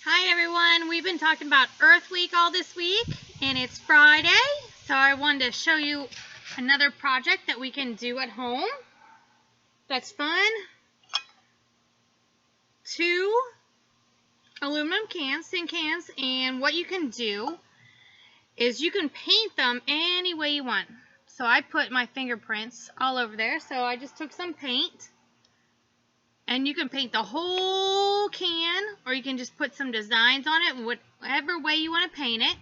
Hi everyone, we've been talking about Earth Week all this week, and it's Friday, so I wanted to show you another project that we can do at home that's fun. 2 aluminum cans, tin cans, and what you can do is you can paint them any way you want. So I put my fingerprints all over there, so I just took some paint. And you can paint the whole can, or you can just put some designs on it, whatever way you want to paint it.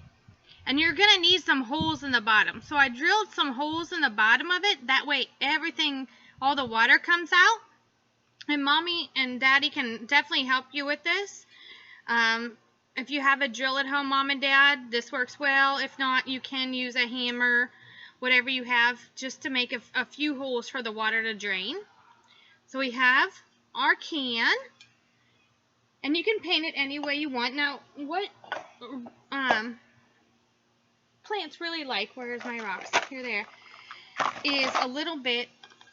And you're going to need some holes in the bottom. So I drilled some holes in the bottom of it. That way everything, all the water comes out. And Mommy and Daddy can definitely help you with this. If you have a drill at home, Mom and Dad, this works well. If not, you can use a hammer, whatever you have, just to make a few holes for the water to drain. So we have our can, and you can paint it any way you want. Now, what plants really like, where's my rocks? Here they are, is a little bit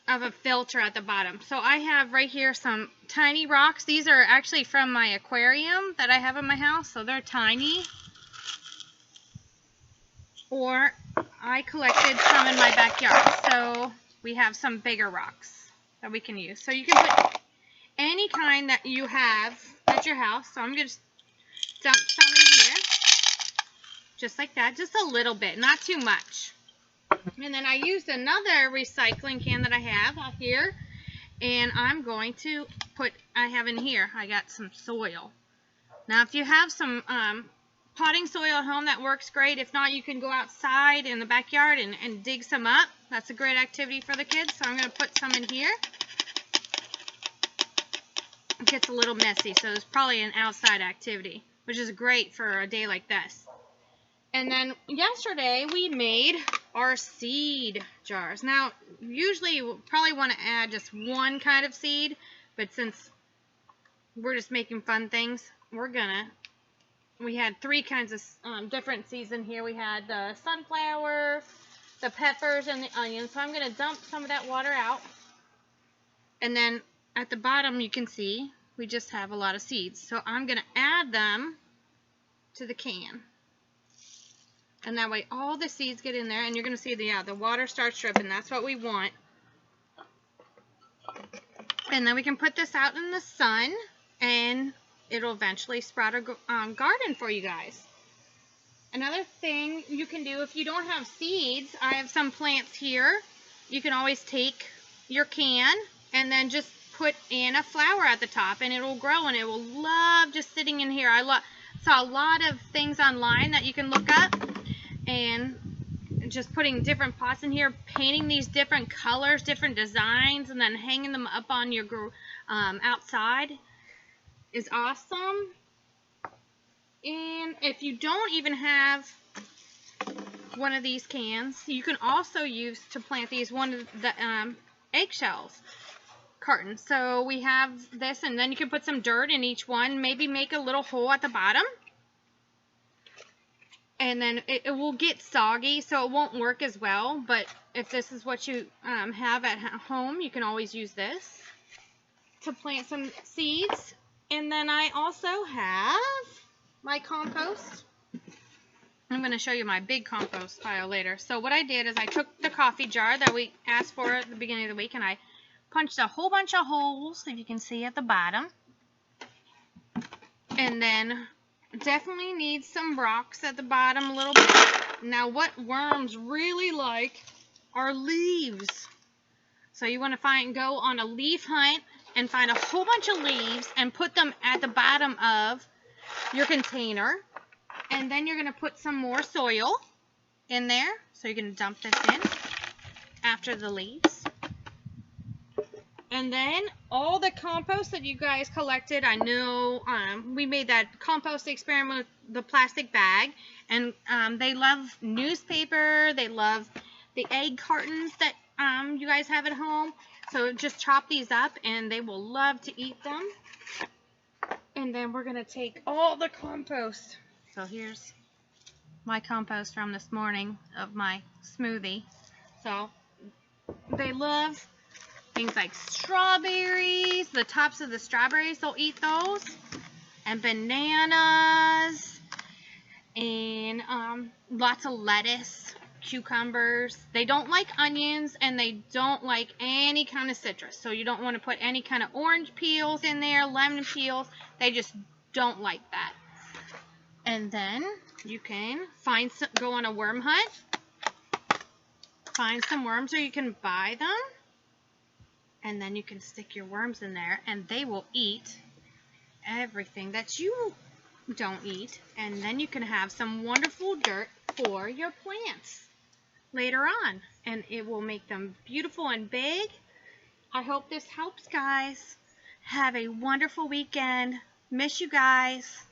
of a filter at the bottom. So I have right here some tiny rocks. These are actually from my aquarium that I have in my house, so they're tiny. Or I collected some in my backyard, so we have some bigger rocks that we can use. So you can put any kind that you have at your house. So I'm going to dump some in here, just like that, just a little bit, not too much. And then I used another recycling can that I have out here, and I'm going to put, I have in here, I got some soil. Now if you have some potting soil at home, that works great. If not, you can go outside in the backyard and dig some up. That's a great activity for the kids. So I'm going to put some in here. It gets a little messy, so it's probably an outside activity, which is great for a day like this. And then yesterday we made our seed jars. Now, usually you probably want to add just one kind of seed, but since we're just making fun things, we had 3 kinds of different seeds in here. We had the sunflower, the peppers, and the onions. So I'm going to dump some of that water out. And then at the bottom, you can see we just have a lot of seeds. So I'm going to add them to the can. And that way all the seeds get in there. And you're going to see the water starts dripping. That's what we want. And then we can put this out in the sun, and it'll eventually sprout a garden for you guys. Another thing you can do if you don't have seeds, I have some plants here. You can always take your can and then just put in a flower at the top, and it will grow, and it will love just sitting in here. I saw a lot of things online that you can look up, and just putting different pots in here, painting these different colors, different designs, and then hanging them up on your outside is awesome. And if you don't even have one of these cans, you can also use to plant these one of the eggshells cartons. So we have this, and then you can put some dirt in each one, maybe make a little hole at the bottom, and then it will get soggy, so it won't work as well. But if this is what you have at home, you can always use this to plant some seeds. And then I also have my compost. I'm going to show you my big compost pile later. So what I did is I took the coffee jar that we asked for at the beginning of the week, and I punched a whole bunch of holes, if you can see at the bottom. And then definitely need some rocks at the bottom a little bit. Now what worms really like are leaves. So you want to go on a leaf hunt and find a whole bunch of leaves and put them at the bottom of your container. And then you're going to put some more soil in there. So you're going to dump this in after the leaves. And then all the compost that you guys collected, I know we made that compost experiment with the plastic bag. And they love newspaper. They love the egg cartons that you guys have at home. So just chop these up, and they will love to eat them. And then we're going to take all the compost. So here's my compost from this morning of my smoothie. So they love things like strawberries. The tops of the strawberries, they'll eat those. and bananas and lots of lettuce, cucumbers. They don't like onions and they don't like any kind of citrus. So you don't want to put any kind of orange peels in there, lemon peels. They just don't like that. And then you can go on a worm hunt. Find some worms, or you can buy them. And then you can stick your worms in there and they will eat everything that you don't eat. And then you can have some wonderful dirt for your plants later on. And it will make them beautiful and big. I hope this helps, guys. Have a wonderful weekend. Miss you guys.